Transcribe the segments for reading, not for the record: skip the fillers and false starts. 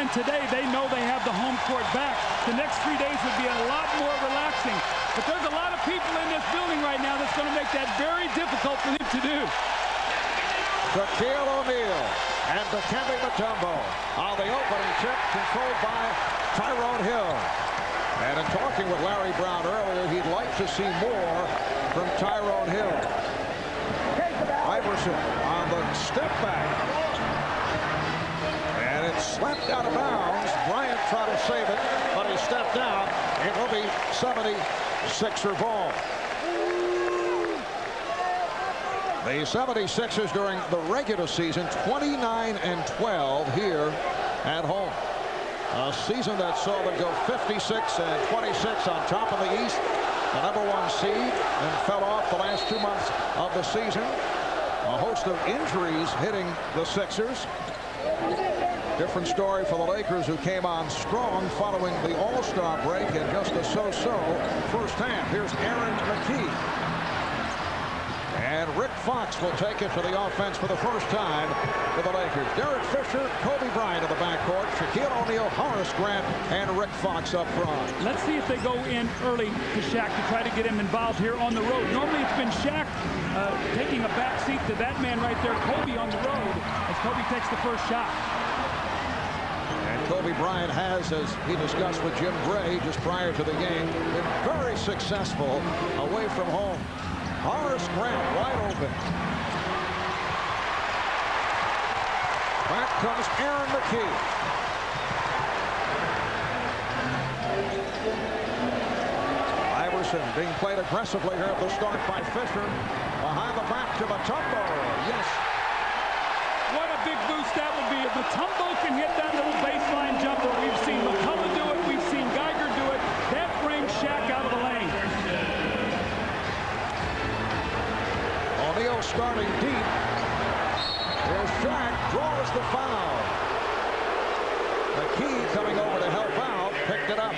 win today, they know they have the home court back. The next 3 days would be a lot more relaxing. But there's a lot of people in this building right now that's going to make that very difficult for them to do. Shaquille O'Neal and Dikembe Mutombo on the opening tip, controlled by Tyrone Hill. And in talking with Larry Brown earlier, he'd like to see more from Tyrone Hill. Iverson on the step back. And it's slapped out of bounds. Bryant tried to save it, but he stepped out. It will be 76er ball. The 76ers during the regular season, 29-12 here at home. A season that saw them go 56-26 on top of the East, the #1 seed, and fell off the last 2 months of the season. A host of injuries hitting the Sixers. Different story for the Lakers, who came on strong following the All-Star break and just a so-so first half. Here's Aaron McKee. And Rick Fox will take it to the offense for the first time for the Lakers. Derek Fisher, Kobe Bryant in the backcourt, Shaquille O'Neal, Horace Grant, and Rick Fox up front. Let's see if they go in early to Shaq to try to get him involved here on the road. Normally it's been Shaq taking a back seat to that man right there, Kobe, on the road, as Kobe takes the first shot. And Kobe Bryant has, as he discussed with Jim Gray just prior to the game, been very successful away from home. Horace Grant wide open. Back comes Aaron McKee. Iverson being played aggressively here at the start by Fisher. Behind the back to Mutombo. Yes. What a big boost that would be if Mutombo can hit that little baseline jumper. We've seen McCullough do it. We've seen Geiger do it. That brings Shaq out of the lane. O'Neal starting deep. Here's Shaq, draws the foul. McKee coming over to help out, picked it up.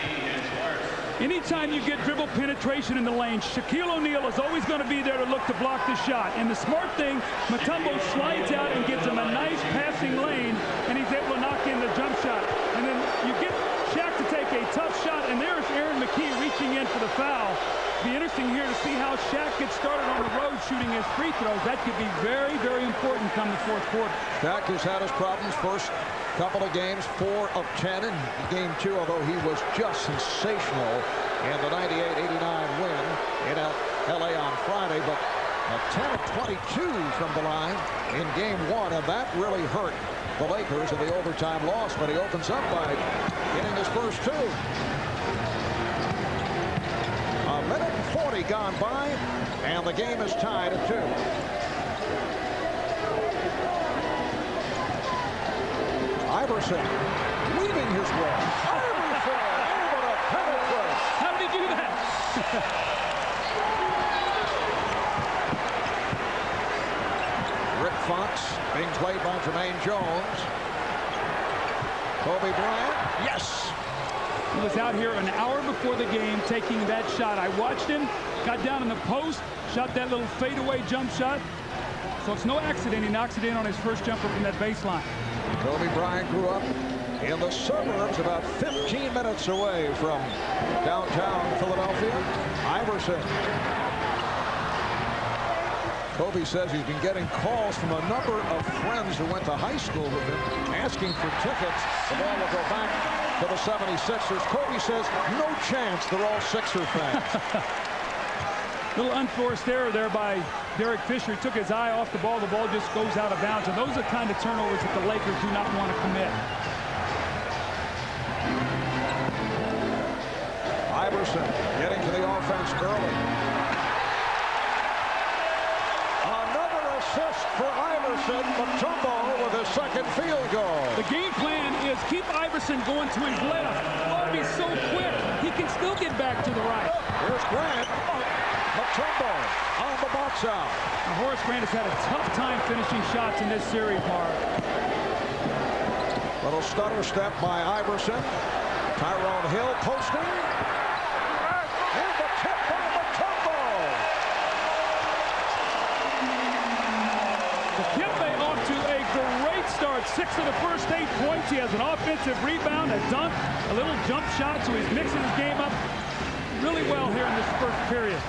Anytime you get dribble penetration in the lane, Shaquille O'Neal is always going to be there to look to block the shot. And the smart thing, Mutombo slides out and gives him a nice passing lane, and he's able to knock in the jump shot. And then you get Shaq to take a tough shot, and there's Aaron McKee reaching in for the foul. Be interesting here to see how Shaq gets started on the road shooting his free throws. That could be very, very important come the fourth quarter. Shaq has had his problems first couple of games, 4 of 10 in game 2, although he was just sensational in the 98-89 win in LA on Friday. But a 10 of 22 from the line in game 1, and that really hurt the Lakers in the overtime loss. But he opens up by getting his first 2. A minute and 40 gone by, and the game is tied at 2. Iverson leaving his way. Iverson able to penetrate. How did he do that? Rick Fox being played by Jermaine Jones. Kobe Bryant. Yes. He was out here an hour before the game taking that shot. I watched him, got down in the post, shot that little fadeaway jump shot. So it's no accident he knocks it in on his first jumper from that baseline. Kobe Bryant grew up in the suburbs about 15 minutes away from downtown Philadelphia. Iverson. Kobe says he's been getting calls from a number of friends who went to high school with him asking for tickets. The ball will go back to the 76ers. Kobe says no chance, they're all Sixer fans. Little unforced error there by Derek Fisher. He took his eye off the ball. The ball just goes out of bounds. And those are the kind of turnovers that the Lakers do not want to commit. Iverson getting to the offense early. Another assist for Iverson. Mutombo with his second field goal. The game plan is keep Iverson going to his left. Oh, he's so quick. He can still get back to the right. Here's Grant. Mutombo on the box out. Now, Horace Grant has had a tough time finishing shots in this series, Mark. Little stutter step by Iverson. Tyrone Hill posting. And the tip by Mutombo. Dikembe off to a great start 6 of the first 8 points. He has an offensive rebound, a dunk, a little jump shot, so he's mixing his game up really well here in this first period.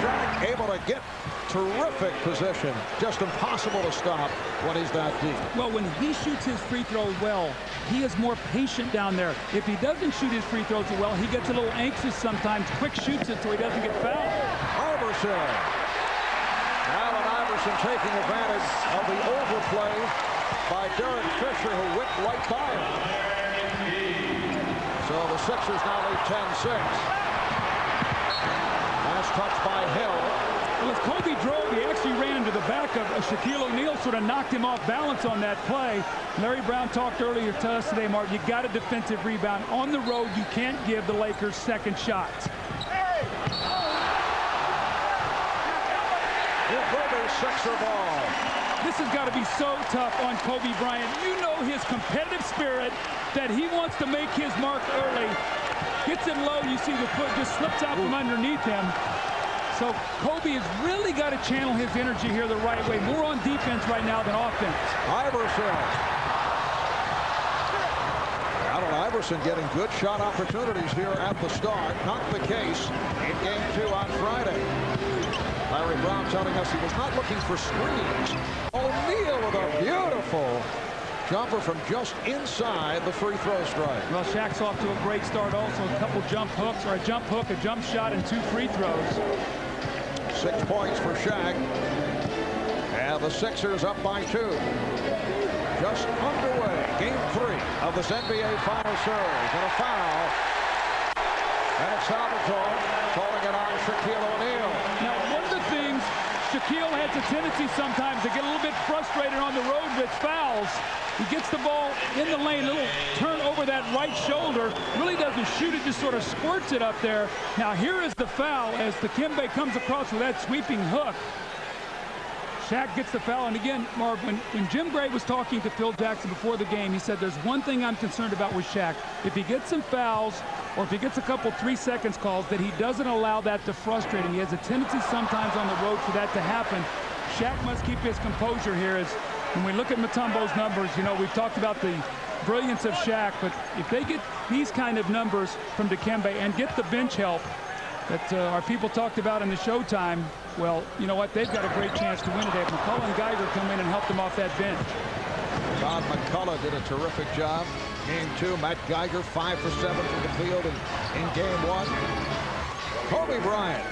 Shaq able to get terrific position. Just impossible to stop when he's that deep. Well, when he shoots his free throws well, he is more patient down there. If he doesn't shoot his free throws well, he gets a little anxious sometimes. Quick shoots it so he doesn't get fouled. Iverson. Allen Iverson taking advantage of the overplay by Derek Fisher, who whipped right by him. So the Sixers now lead 10-6. Last touch by Hill. Well, as Kobe drove, he actually ran into the back of Shaquille O'Neal, sort of knocked him off balance on that play. Larry Brown talked earlier to us today, Mark, you got a defensive rebound. On the road, you can't give the Lakers second shots. It will be Sixer ball. This has got to be so tough on Kobe Bryant. You know his competitive spirit, that he wants to make his mark early. Gets it low, you see the foot just slips out from underneath him. So Kobe has really got to channel his energy here the right way. More on defense right now than offense. Iverson. Allen Iverson getting good shot opportunities here at the start. Not the case in Game 2 on Friday. Larry Brown telling us he was not looking for screens. O'Neal with a beautiful jumper from just inside the free throw strike. Well, Shaq's off to a great start also. A couple jump hooks, or a jump hook, a jump shot, and 2 free throws. 6 points for Shaq. And the Sixers up by 2. Just underway. Game 3 of this NBA Final Series. And a foul. And it's Salvatore calling it on Shaquille O'Neal. Now, one of the things, Shaquille has a tendency sometimes to get a little bit frustrated on the road with fouls. He gets the ball in the lane, a little turn over that right shoulder. Really doesn't shoot it, just sort of squirts it up there. Now here is the foul as Dikembe comes across with that sweeping hook. Shaq gets the foul. And again, Marv, when Jim Gray was talking to Phil Jackson before the game, he said, there's one thing I'm concerned about with Shaq. If he gets some fouls, or if he gets a couple 3 seconds calls, that he doesn't allow that to frustrate him. He has a tendency sometimes on the road for that to happen. Shaq must keep his composure here. As when we look at Mutombo's numbers, you know, we've talked about the brilliance of Shaq, but if they get these kind of numbers from Dikembe and get the bench help that our people talked about in the Showtime, well, you know what? They've got a great chance to win today. If McCullough and Geiger come in and help them off that bench. Todd McCullough did a terrific job. Game 2, Matt Geiger 5 for 7 from the field in Game 1. Kobe Bryant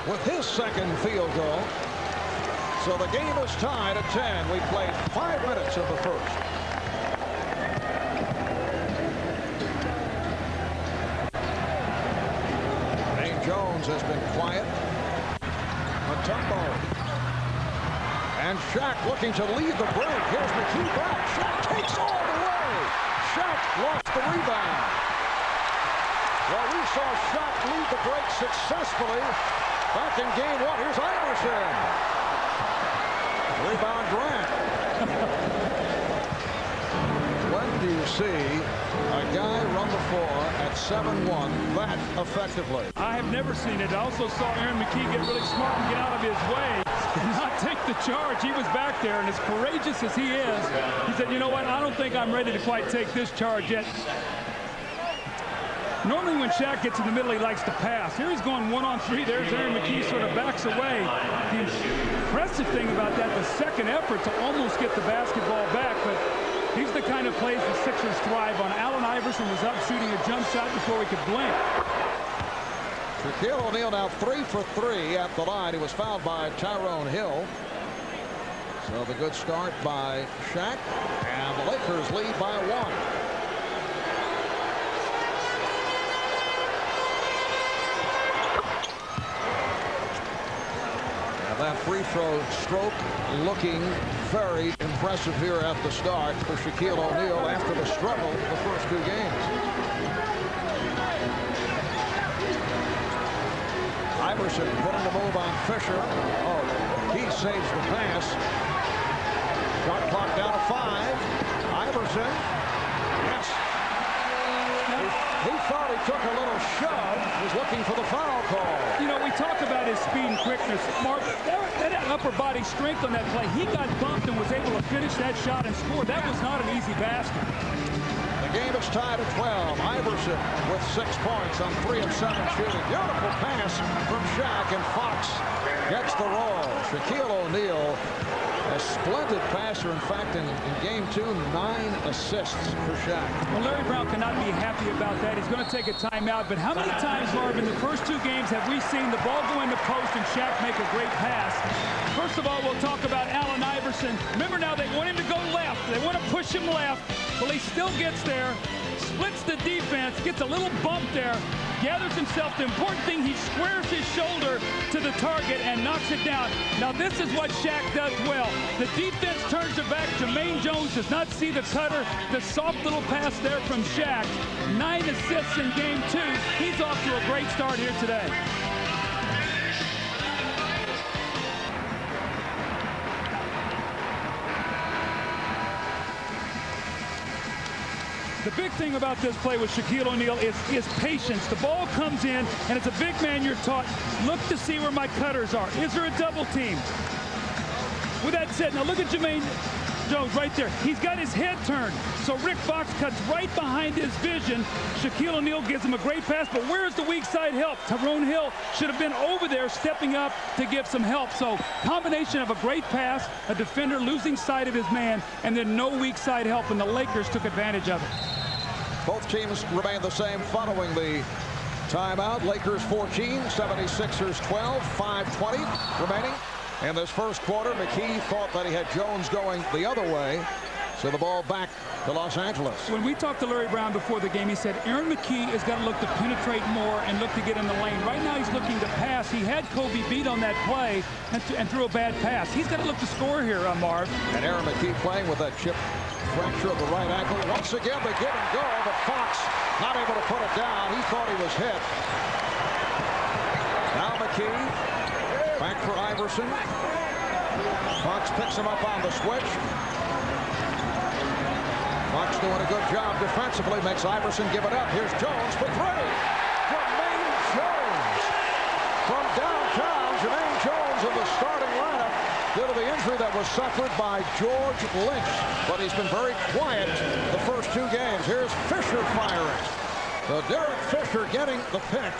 with his second field goal. So the game is tied at 10. We played 5 minutes of the first. Dane Jones has been quiet. Mutombo. And Shaq looking to lead the break. Here's McKee back. Shaq takes all the way. Shaq lost the rebound. Well, we saw Shaq lead the break successfully back in Game 1. Here's Iverson. Rebound Grant. When do you see a guy run the floor at 7-1 that effectively? I have never seen it. I also saw Aaron McKee get really smart and get out of his way and not take the charge. He was back there, and as courageous as he is, he said, you know what, I don't think I'm ready to quite take this charge yet. Normally when Shaq gets in the middle, he likes to pass. Here he's going 1-on-3. There's Aaron McKee sort of backs away. The impressive thing about that, the second effort to almost get the basketball back, but these are the kind of plays the Sixers thrive on. Allen Iverson was up shooting a jump shot before we could blink. Shaquille O'Neal now 3 for 3 at the line. He was fouled by Tyrone Hill. So the good start by Shaq, and the Lakers lead by 1. That free throw stroke looking very impressive here at the start for Shaquille O'Neal after the struggle the first 2 games. Iverson putting the move on Fisher. Oh, he saves the pass. Shot clock down to 5. Iverson. Yes. He thought he took a little shove. Was looking for the foul call. You know, we talk about his speed and quickness. Mark, that had upper body strength on that play. He got bumped and was able to finish that shot and score. That was not an easy basket. The game is tied at 12. Iverson with 6 points on 3 of 7 shooting. Beautiful pass from Shaq, and Fox gets the roll. Shaquille O'Neal, a splendid passer. In fact, in game 2, 9 assists for Shaq. Well, Larry Brown cannot be happy about that. He's going to take a timeout. But how many times, Marv, in the first 2 games have we seen the ball go in the post and Shaq make a great pass? First of all, we'll talk about Allen Iverson. Remember now, they want him to go left. They want to push him left. Well, he still gets there, splits the defense, gets a little bump there, gathers himself. The important thing, he squares his shoulder to the target and knocks it down. Now, this is what Shaq does well. The defense turns their back. Jermaine Jones does not see the cutter. The soft little pass there from Shaq. 9 assists in game 2. He's off to a great start here today. The big thing about this play with Shaquille O'Neal is patience. The ball comes in, and as a big man, you're taught, look to see where my cutters are. Is there a double team? With that said, now look at Jermaine Jones right there. He's got his head turned. So Rick Fox cuts right behind his vision. Shaquille O'Neal gives him a great pass, but where's the weak side help? Tyrone Hill should have been over there stepping up to give some help. So combination of a great pass, a defender losing sight of his man, and then no weak side help, and the Lakers took advantage of it. Both teams remain the same following the timeout. Lakers 14, 76ers 12, 5:20 remaining. In this first quarter, McKee thought that he had Jones going the other way. So the ball back to Los Angeles. When we talked to Larry Brown before the game, he said Aaron McKee is going to look to penetrate more and look to get in the lane. Right now he's looking to pass. He had Kobe beat on that play and threw a bad pass. He's got to look to score here, Marv. And Aaron McKee playing with that chip fracture of the right ankle. Once again, they give and go, but Fox not able to put it down. He thought he was hit. Now McKee back for Iverson. Fox picks him up on the switch. Fox doing a good job defensively, makes Iverson give it up. Here's Jones for 3. Jermaine Jones from downtown. Jermaine Jones in the starting lineup due to the injury that was suffered by George Lynch. But he's been very quiet the first 2 games. Here's Fisher firing. So Derek Fisher getting the pick.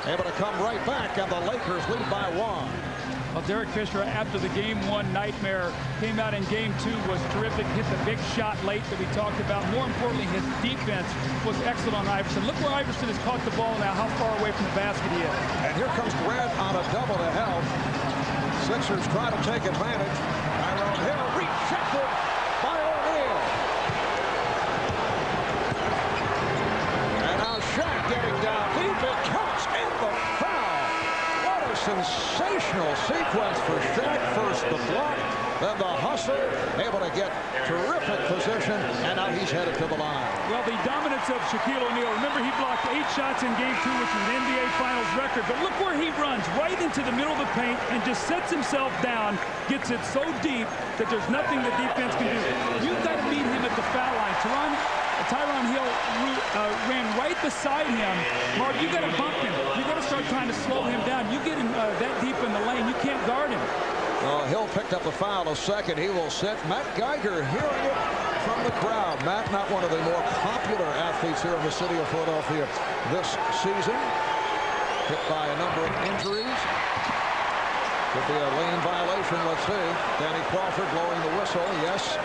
Able to come right back, and the Lakers lead by 1. Well, Derek Fisher, after the game 1 nightmare, came out in game 2, was terrific, hit the big shot late that we talked about. More importantly, his defense was excellent on Iverson. Look where Iverson has caught the ball now, how far away from the basket he is. And here comes Grant on a double to help. Sixers try to take advantage. Tyrone Hill rejected by O'Neal. And now Shaq getting down deep. It counts in the foul. What a sensational sequence for Shaq. First the block, then the hustle, able to get terrific position, and now he's headed to the line. Well, the dominance of Shaquille O'Neal. Remember, he blocked 8 shots in game 2, which is an NBA Finals record. But look where he runs, right into the middle of the paint and just sets himself down, gets it so deep that there's nothing the defense can do. You've got to meet him at the foul line. Tyrone Hill ran right beside him. Mark, you got to bump him. You got to start trying to slow him down. You get him that deep in the lane, you can't guard him. Hill picked up the foul a second. He will sit. Matt Geiger hearing it from the crowd. Matt, not one of the more popular athletes here in the city of Philadelphia this season. Hit by a number of injuries. Could be a lane violation. Let's see. Danny Crawford blowing the whistle. Yes.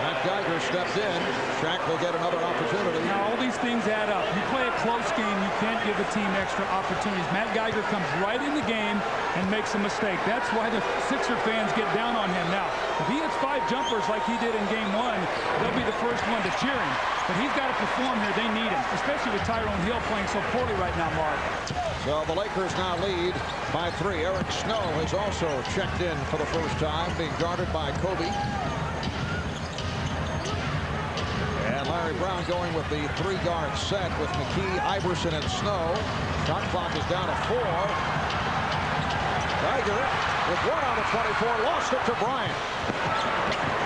Matt Geiger stepped in. Shaq will get another opportunity. Now, all these things add up. You play a close game, you can't give a team extra opportunities. Matt Geiger comes right in the game and makes a mistake. That's why the Sixer fans get down on him. Now, if he hits 5 jumpers like he did in game 1, they'll be the first one to cheer him. But he's got to perform here. They need him, especially with Tyrone Hill playing so poorly right now, Mark. So the Lakers now lead by 3. Eric Snow has also checked in for the first time, being guarded by Kobe. And Larry Brown going with the 3-guard set with McKee, Iverson, and Snow. Shot clock is down to 4. Geiger with 1 out of 24, lost it to Bryant.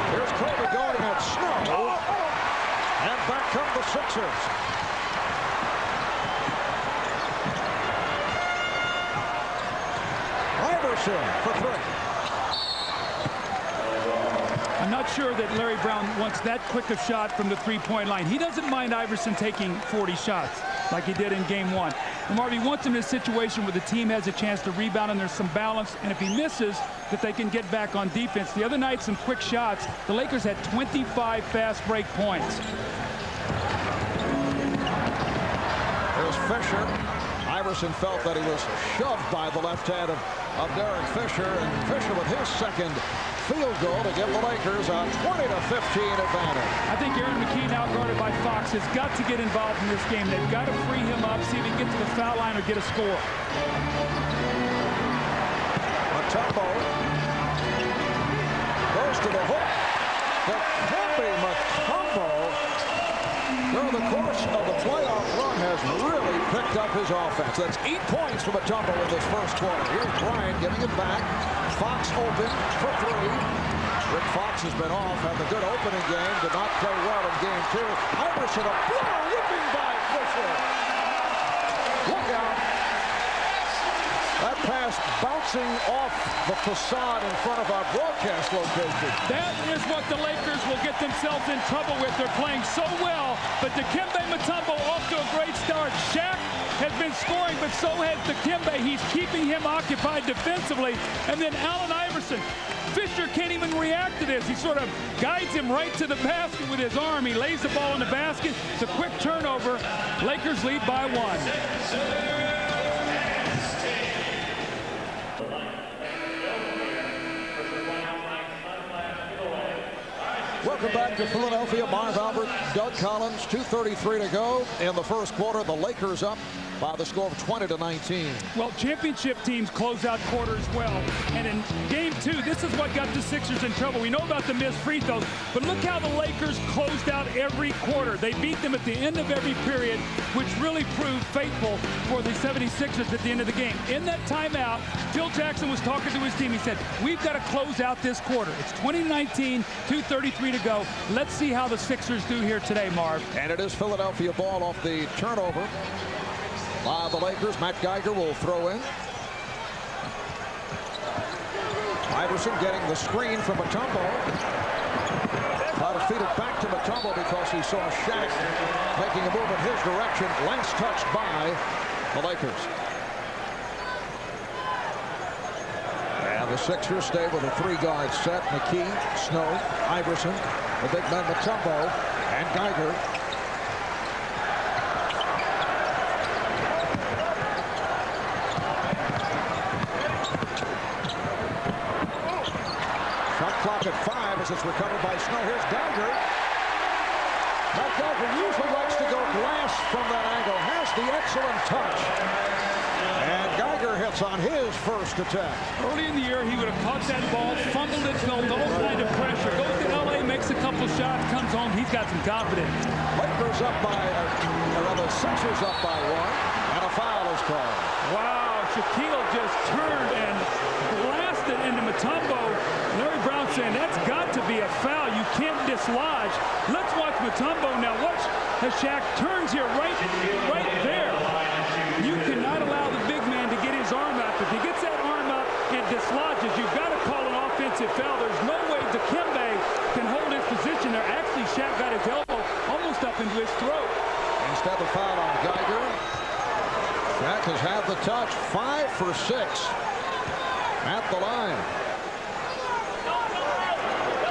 Here's Kobe going at Snow. And back come the Sixers. Iverson for 3. I'm not sure that Larry Brown wants that quick a shot from the three-point line. He doesn't mind Iverson taking 40 shots like he did in game one. And Marv, he wants him in a situation where the team has a chance to rebound and there's some balance, and if he misses, that they can get back on defense. The other night, some quick shots. The Lakers had 25 fast break points. There's Fisher. Iverson felt that he was shoved by the left hand of Derek Fisher, and Fisher with his second field goal to give the Lakers a 20-15 advantage. I think Aaron McKee, now guarded by Fox, has got to get involved in this game. They've got to free him up, see if he can get to the foul line or get a score. Mutombo goes to the hook. The Kobe Mutombo, during the course of the playoff run, has really picked up his offense. That's 8 points for Mutombo in this first quarter. Here's Bryant giving it back. Fox open for three. Rick Fox has been off, had a good opening game, did not play well in game two. Iverson, a blow, whipping by Fisher. Look out. That pass bouncing off the facade in front of our broadcast location. That is what the Lakers will get themselves in trouble with. They're playing so well, but Dikembe Mutombo off to a great start. Shaq has been scoring, but so has Dikembe. He's keeping him occupied defensively. And then Allen Iverson. Fisher can't even react to this. He sort of guides him right to the basket with his arm. He lays the ball in the basket. It's a quick turnover. Lakers lead by 1. Welcome back to Philadelphia. Marv Albert, Doug Collins, 2:33 to go in the first quarter. The Lakers up by the score of 20-19. Well, championship teams close out quarters well. And in game two, this is what got the Sixers in trouble. We know about the missed free throws, but look how the Lakers closed out every quarter. They beat them at the end of every period, which really proved faithful for the 76ers at the end of the game. In that timeout, Phil Jackson was talking to his team. He said, we've got to close out this quarter. It's 20-19, 2:33 to go. Let's see how the Sixers do here today, Marv. And it is Philadelphia ball off the turnover by the Lakers. Matt Geiger will throw in. Iverson getting the screen from Mutombo. Try to feed it back to Mutombo because he saw Shaq making a move in his direction. Last touched by the Lakers. And the Sixers stay with a three-guard set. McKee, Snow, Iverson, the big men Mutombo, and Geiger. Clock at 5 as it's recovered by Snow. Here's Geiger. Matt Geiger usually likes to go glass from that angle. Has the excellent touch. And Geiger hits on his first attack. Early in the year, he would have caught that ball, fumbled it, felt all kind of pressure. Goes to L.A., makes a couple shots, comes home. He's got some confidence. Lakers up by, or rather, Sixers up by 1, and a foul is called. Wow, Shaquille just turned and blasted into Mutombo. Larry Brown saying that's got to be a foul. You can't dislodge. Let's watch Mutombo now. Watch as Shaq turns here right there. You cannot allow the big man to get his arm up. If he gets that arm up and dislodges, you've got to call an offensive foul. There's no way Dikembe can hold his position there. Actually, Shaq got his elbow almost up into his throat. Instead of foul on Geiger, Shaq has had the touch. 5 for 6 at the line.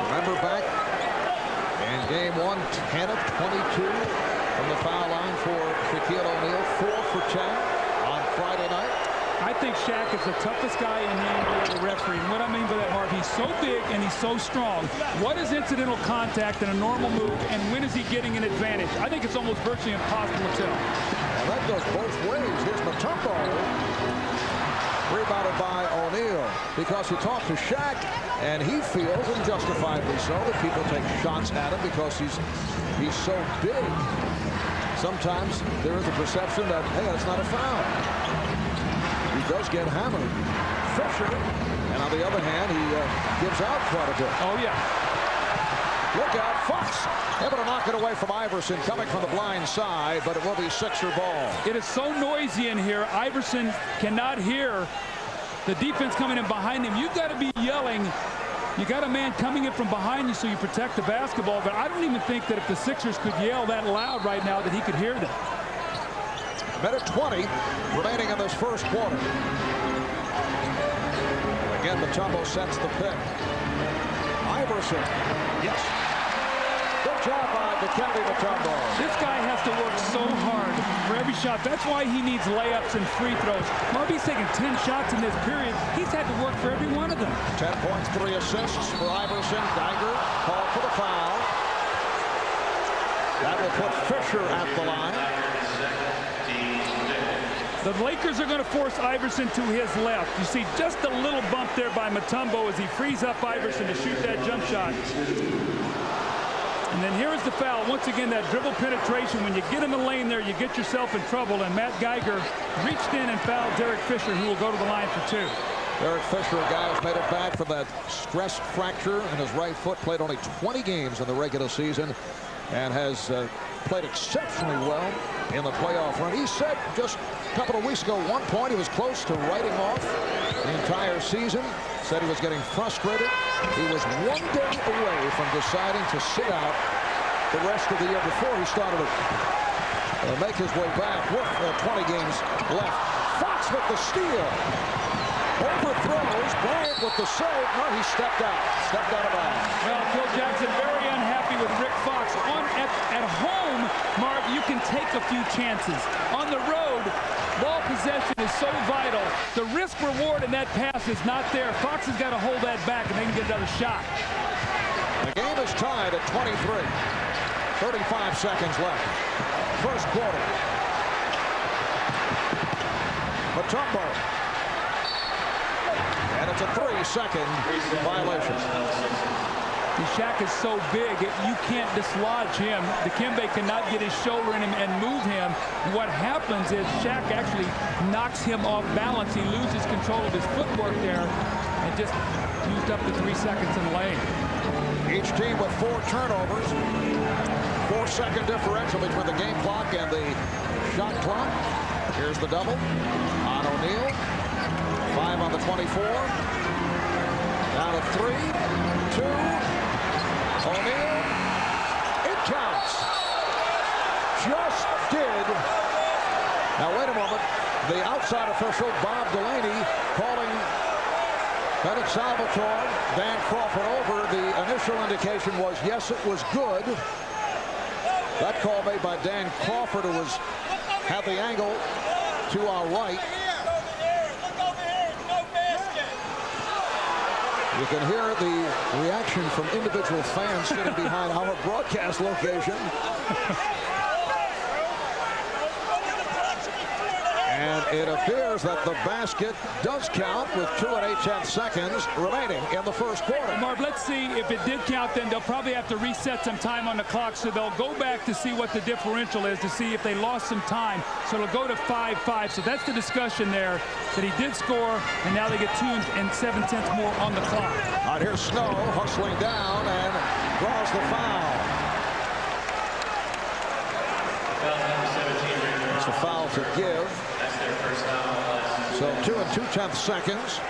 Remember back in game 1, 10 of 22 from the foul line for Shaquille O'Neal, 4 for 10 on Friday night. I think Shaq is the toughest guy in the NBA, the referee. And what I mean by that, Marv, he's so big and he's so strong. What is incidental contact in a normal move, and when is he getting an advantage? I think it's almost virtually impossible to tell. Well, that goes both ways. Here's Mutombo. Rebounded by O'Neal, because you talk to Shaq, and he feels, and justifiably so, that people take shots at him because he's so big. Sometimes there is a perception that, hey, that's not a foul. He does get hammered. Fisher, and on the other hand, he gives out quite a bit. Oh, yeah. Look out, Fox able to knock it away from Iverson, coming from the blind side, but it will be Sixer ball. It is so noisy in here. Iverson cannot hear the defense coming in behind him. You've got to be yelling You got a man coming in from behind you, so you protect the basketball. But I don't even think that if the Sixers could yell that loud right now that he could hear them. Minute 20 remaining in this first quarter. Again, Mutombo sets the pick. Iverson. Yes. Good job by Mutombo. This guy has to work so hard for every shot. That's why he needs layups and free throws. Marby's taking 10 shots in this period. He's had to work for every one of them. 10 points, 3 assists for Iverson. Geiger called for the foul. That will put Fisher at the line. The Lakers are going to force Iverson to his left. You see just a little bump there by Mutombo as he frees up Iverson to shoot that jump shot. And then here's the foul. Once again, that dribble penetration. When you get in the lane there, you get yourself in trouble. And Matt Geiger reached in and fouled Derek Fisher, who will go to the line for 2. Derek Fisher, a guy who's made it back from that stress fracture in his right foot, played only 20 games in the regular season and has played exceptionally well in the playoff run. He said just a couple of weeks ago, one point he was close to writing off the entire season. Said he was getting frustrated. He was one day away from deciding to sit out the rest of the year before he started to make his way back with 20 games left. Fox with the steal. Overthrows. Bryant with the save. No, he stepped out. Stepped out of bounds. Well, Phil Jackson very unhappy with Rick Fox. At home, Marv, you can take a few chances. On the road, ball possession is so vital. The risk reward in that pass is not there. Fox has got to hold that back and they can get another shot. The game is tied at 23. 35 seconds left. First quarter. Mutombo. And it's a 3-second violation. The Shaq is so big, you can't dislodge him. Dikembe cannot get his shoulder in him and move him. What happens is Shaq actually knocks him off balance. He loses control of his footwork there and just used up the 3 seconds in the lane. Each team with 4 turnovers. 4-second differential between the game clock and the shot clock. Here's the double on O'Neal. 5 on the 24. Down to 3, 2. O'Neal. It counts. Just did. Now wait a moment. The outside official, Bob Delaney, calling Bennett Salvatore, Dan Crawford over. The initial indication was yes, it was good. That call made by Dan Crawford, who had the angle to our right. You can hear the reaction from individual fans sitting behind our broadcast location. And it appears that the basket does count with 2 8/10 seconds remaining in the first quarter. Marv, let's see if it did count. Then they'll probably have to reset some time on the clock. So they'll go back to see what the differential is to see if they lost some time. So it'll go to 5-5. So that's the discussion there, that he did score, and now they get 2 7/10 more on the clock. All right, here's Snow hustling down and draws the foul. It's a foul to give. So 2 2/10 seconds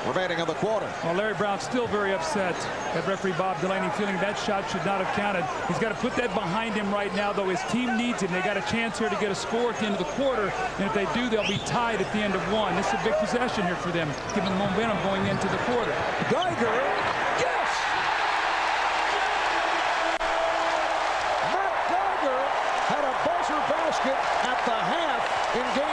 remaining in the quarter. Well, Larry Brown's still very upset at referee Bob Delaney, feeling that shot should not have counted. He's got to put that behind him right now, though. His team needs him. They got a chance here to get a score at the end of the quarter, and if they do, they'll be tied at the end of 1. This is a big possession here for them, given the momentum going into the quarter. Geiger, yes! Matt Geiger had a buzzer basket at the half in game